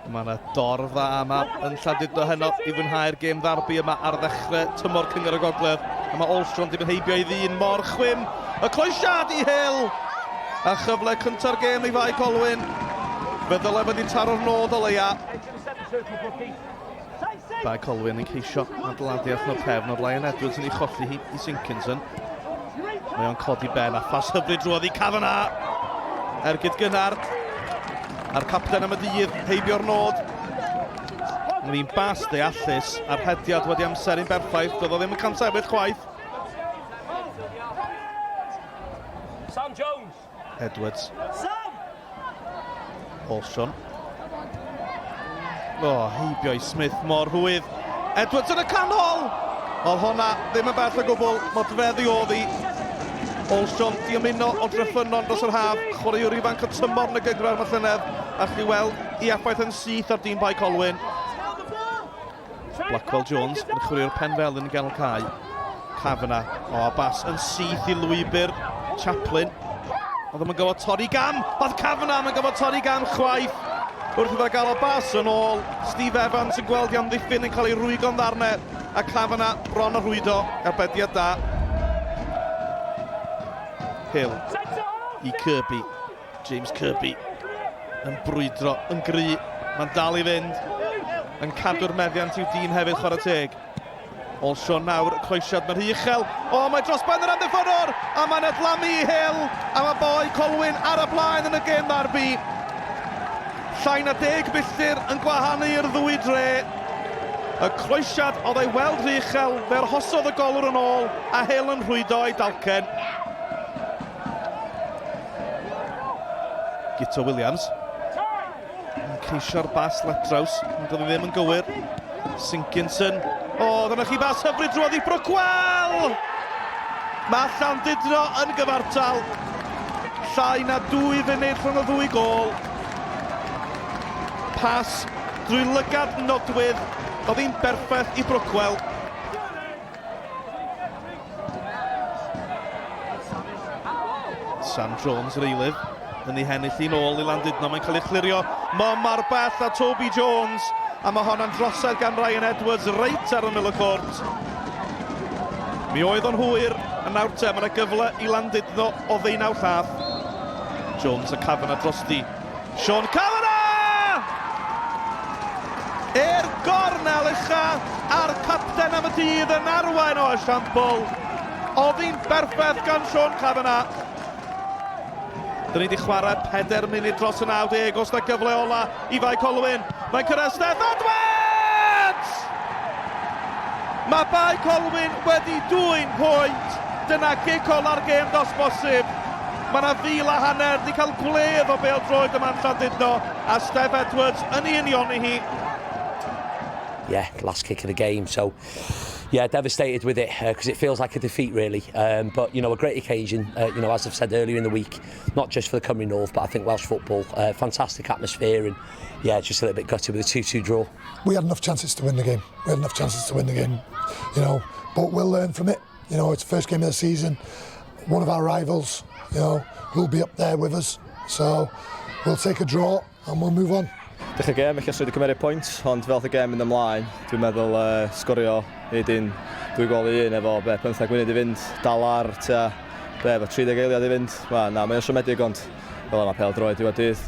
Mae yna dorf dda yma yn Llandudno heno i fwynhau'r gêm ddarbu yma ar ddechrau tymor Cyngor y Gogledd. A mae Olstron wedi heibio i ddyn mor chwym. Y cloesiad i Hill. A chyfle cynta'r gêm i Fae Colwyn. Fe ddyle wedi taro'r nod o leia. Bae Colwyn yn ceisio adeiladu allan o'r cefn o'r Stefan Edwards yn ei cholli hi i Sinkinson. Mae o'n codi ben a ffas hyfryd drwodd i Cafana. Ergyd gynnar. A'r capten am y dydd heibio'r nod. Mae'n un bas deallus a'r hediad wedi amseru'n berffaith. Doedd o ddim yn cansefydd chwaith. Edwards. Olstron. Heibio i Smith mor hwydd. Edwards yn y canol! Oedd honna ddim yn bell o gwbl. Modfeddi oedd hi. Olstron di ymuno o Dryffynon dros yr haf. Chwaraewr ifanc o tymor yn y gyngor yma llynedd. Allu weld i effaith yn syth ar dîm Bae Colwyn. Blackwell Jones yn chwaraewr Penfelyn yn ganol cae. Cafana. Bas yn syth i lwybr Chaplin. Oedd yn gofod torri gam. Oedd Cafana yn gofod torri gam chwaith. Wrth iddo gael o bas yn ôl. Steve Evans yn gweld gan ddiffyn yn cael ei rwygo'n ddarnau. A Cafana bron o rwydo. Arbediad da. Hill i Kirby. James Kirby yn brwydro, yn gry. Mae'n dal i fynd. Yn cadw'r meddiant i'w dyn hefyd chwarae teg. Olstron nawr, croesiad mae'r uchel. Mae dros ben yr amddiffynwr. A mae'n edlamu i Hill. A mae Bae Colwyn ar y blaen yn y gêm ddarbu. Llai na 10 milltir yn gwahanu'r ddwy dre. Y croesiad oedd ei weld rhy uchel. Fe'r hosodd y golwr yn ôl. A Hill yn rhwydo ei dalcen. Gito Williams. Yn ceisio'r bas letraws, ond oedd ddim yn gywir. Sinkinson. Dyna chi bas hyfryd drwodd i Brookwell! Mae Llandudno yn gyfartal. Llai na 2 funud rhwng y ddwy gol. Pas drwy lygad nodwydd. Oedd hi'n berffaith i Brookwell. Sam Jones yr eilydd. Yn ei hennill i nôl i Llandudno, mae'n cael ei chlirio mar bell a Toby Jones, a mae hon yn drosedd gan Ryan Edwards reit ar ymyl y cwrt. Mi oedd o'n hwyr, a nawr te, mae'n gyfle i Llandudno o ddeunaw llath. Jones y Cafana drosti. Sean Cafana! Gornel ucha a'r capten am y dydd yn arwain o esiampl. Oedd hi'n berffaith gan Sean Cafana. Dyn ni wedi chwarae 4 munud dros y 90, os na gyfle ola i Fae Colwyn. Mae'n cyrraedd Stefan Edwards! Mae Bae Colwyn wedi dwyn pwynt. Dyna gic-ol ar gêm dos bosib. Mae yna 1,5 wedi cael gwledd o Pêl-droed yma'n Llandudno, a Stef Edwards yn ei union i hi. Yeah, last kick of the game, so yeah, devastated with it because it feels like a defeat really, but you know, a great occasion, you know, as I've said earlier in the week, not just for the Cymru North, but I think Welsh football, fantastic atmosphere, and yeah, just a little bit gutted with a 2-2 draw. We had enough chances to win the game, you know, but we'll learn from it. You know, it's the first game of the season, one of our rivals, you know, who'll be up there with us, so we'll take a draw and we'll move on. Dechrau gêm, eich wedi cymryd pwynt, ond fel y gêm yn ymlaen, dwi'n meddwl sgorio hyd un 2 gol i 1 efo 15 munud i fynd, dal ar efo 30 eiliad i fynd. Mae'n siomedig, ond fel yma Pêl-droed diwedd dydd.